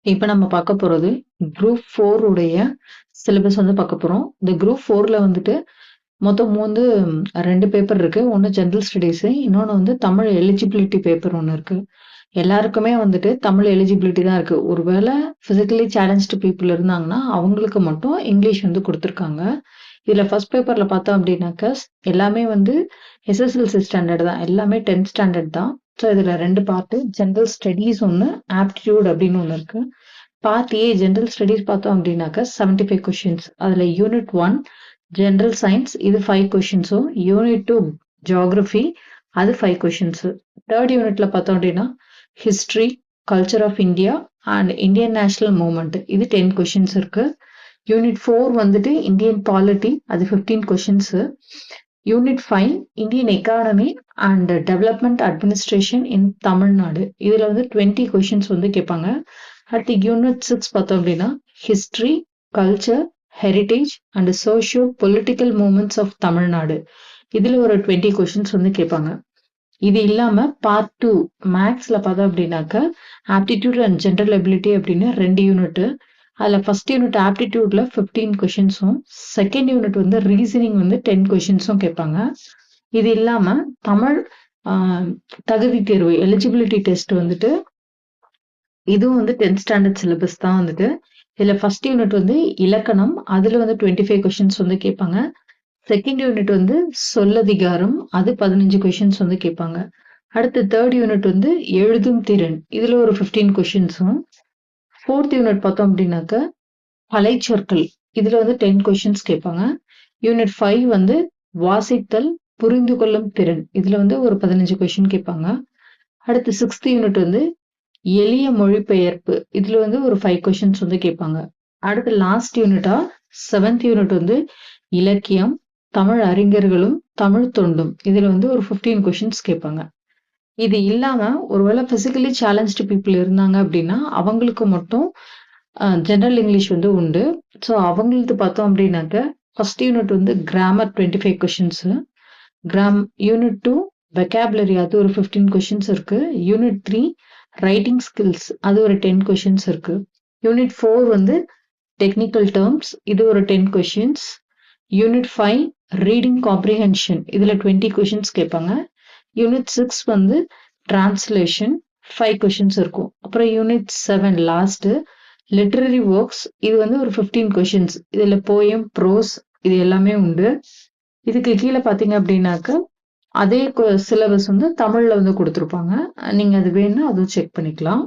இப்ப நம்ம பார்க்க போறது குரூப் 4 உடைய சிலபஸ் வந்து பார்க்க போறோம். இந்த குரூப் 4ல வந்துட்டு மொத்தம் 2 பேப்பர் இருக்கு. ஒண்ணு ஜெனரல் ஸ்டடீஸ், இன்னொன்னு வந்து தமிழ் எலிஜிபிலிட்டி பேப்பர் ஒண்ணு இருக்கு. எல்லாருக்குமே வந்துட்டு தமிழ் எலிஜிபிலிட்டி தான் இருக்கு. ஒருவேளை பிசிக்கலி சேலஞ்ச்டு பீப்புள் இருந்தாங்கன்னா, அவங்களுக்கு மட்டும் இங்கிலீஷ் வந்து குடுத்துருக்காங்க. இதுல ஃபர்ஸ்ட் பேப்பர்ல பார்த்தோம் அப்படின்னாக்க, எல்லாமே வந்து எஸ்எஸ்எல்சி ஸ்டாண்டர்ட் தான். எல்லாமே 10th ஸ்டாண்டர்ட் தான். ஸோ இதுல 2 பார்ட் ஜெனரல் ஸ்டடீஸ் ஒண்ணு, ஆப்டிடியூட் அப்படின்னு ஒண்ணு இருக்கு. பார்ட் ஏ ஜெனரல் ஸ்டடீஸ் பார்த்தோம் அப்படின்னாக்க 75 கொஸ்டின்ஸ். அதுல யூனிட் 1 ஜெனரல் சயின்ஸ் இது 5 கொஸ்டின்ஸும், யூனிட் 2 ஜியோகிராஃபி அது 5 கொஸ்டின்ஸ். தேர்ட் யூனிட்ல பார்த்தோம் அப்படின்னா history, culture of India and Indian national movement இது 10 கொஸ்டின்ஸ் இருக்கு. யூனிட் 4 வந்துட்டு இந்தியன் பாலிட்டி அது 15 questions. Unit 5 Indian economy and development administration இன் தமிழ்நாடு இதுல வந்து 20 கொஸ்டின்ஸ் வந்து கேட்பாங்க. அடுத்து யூனிட் 6 பார்த்தோம் அப்படின்னா history, culture, heritage and socio political movements of Tamil Nadu இதுல ஒரு 20 கொஸ்டின்ஸ் வந்து கேட்பாங்க. இது இல்லாம பார்ட் 2 மேக்ஸ்ல பார்த்தோம் அப்படின்னாக்க ஆப்டிடியூட் அண்ட் ஜெனரல் எபிலிட்டி அப்படின்னு 2 யூனிட். அதுல ஃபர்ஸ்ட் யூனிட் ஆப்டிடியூட்ல 15 கொஸ்டின்ஸும், செகண்ட் யூனிட் வந்து ரீசனிங் வந்து 10 கொஸ்டின்ஸும் கேட்பாங்க. இது இல்லாம தமிழ் தகுதி தேர்வு எலிஜிபிலிட்டி டெஸ்ட் வந்துட்டு இதுவும் வந்து 10th ஸ்டாண்டர்ட் சிலபஸ் தான் வந்துட்டு. இதுல ஃபர்ஸ்ட் யூனிட் வந்து இலக்கணம் அதுல வந்து 25 கொஸ்டின்ஸ் வந்து கேட்பாங்க. செகண்ட் யூனிட் வந்து சொல்லதிகாரம் அது 15 கொஸ்டின்ஸ் வந்து கேட்பாங்க. அடுத்து தேர்ட் யூனிட் வந்து எழுதும் திறன் இதுல ஒரு 15 கொஸ்டின்ஸும், ஃபோர்த் யூனிட் பார்த்தோம் அப்படின்னாக்க கலைச்சொற்கள் இதுல வந்து 10 கொஸ்டின்ஸ் கேட்பாங்க. யூனிட் 5 வந்து வாசித்தல் புரிந்து கொள்ளும் திறன் இதுல வந்து ஒரு 15 கொஸ்டின் கேட்பாங்க. அடுத்து 6th யூனிட் வந்து எளிய மொழிபெயர்ப்பு இதுல வந்து ஒரு 5 கொஸ்டின்ஸ் வந்து கேட்பாங்க. அடுத்து லாஸ்ட் யூனிட்டா 7th யூனிட் வந்து இலக்கியம், தமிழ் அறிஞர்களும் தமிழ் தொண்டும் இதுல வந்து ஒரு 15 கொஸ்டின்ஸ் கேட்பாங்க. இது இல்லாம ஒருவேளை பிசிக்கலி சேலஞ்ச்டு பீப்புள் இருந்தாங்க அப்படின்னா அவங்களுக்கு மட்டும் ஜெனரல் இங்கிலீஷ் வந்து உண்டு. ஸோ அவங்களுக்கு பார்த்தோம் அப்படின்னாக்க ஃபர்ஸ்ட் யூனிட் வந்து கிராமர் 25 கொஸ்டின்ஸ், யூனிட் 2 வெக்காபுலரி அது ஒரு 15 கொஸ்டின்ஸ் இருக்கு. யூனிட் 3 ரைட்டிங் ஸ்கில்ஸ் அது ஒரு 10 கொஸ்டின்ஸ் இருக்கு. யூனிட் 4 வந்து டெக்னிக்கல் டேர்ம்ஸ் இது ஒரு 10 கொஸ்டின்ஸ். யூனிட் 5 ரீடிங் காம்ப்ரிஹென்ஷன் இதுல 20 கொஸ்டின்ஸ் கேட்பாங்க. யூனிட் 6 வந்து டிரான்ஸ்லேஷன் 5 கொஸ்டின்ஸ் இருக்கும். அப்புறம் யூனிட் 7 லாஸ்ட் லிட்டரரி ஒர்க்ஸ் இது வந்து ஒரு 15 கொஸ்டின்ஸ். இதுல போயம், ப்ரோஸ் இது எல்லாமே உண்டு. இதுக்கு கீழே பாத்தீங்க அப்படின்னாக்க அதே சிலபஸ் வந்து தமிழ்ல வந்து கொடுத்துருப்பாங்க. நீங்க அது வேணும்னா அதுவும் செக் பண்ணிக்கலாம்.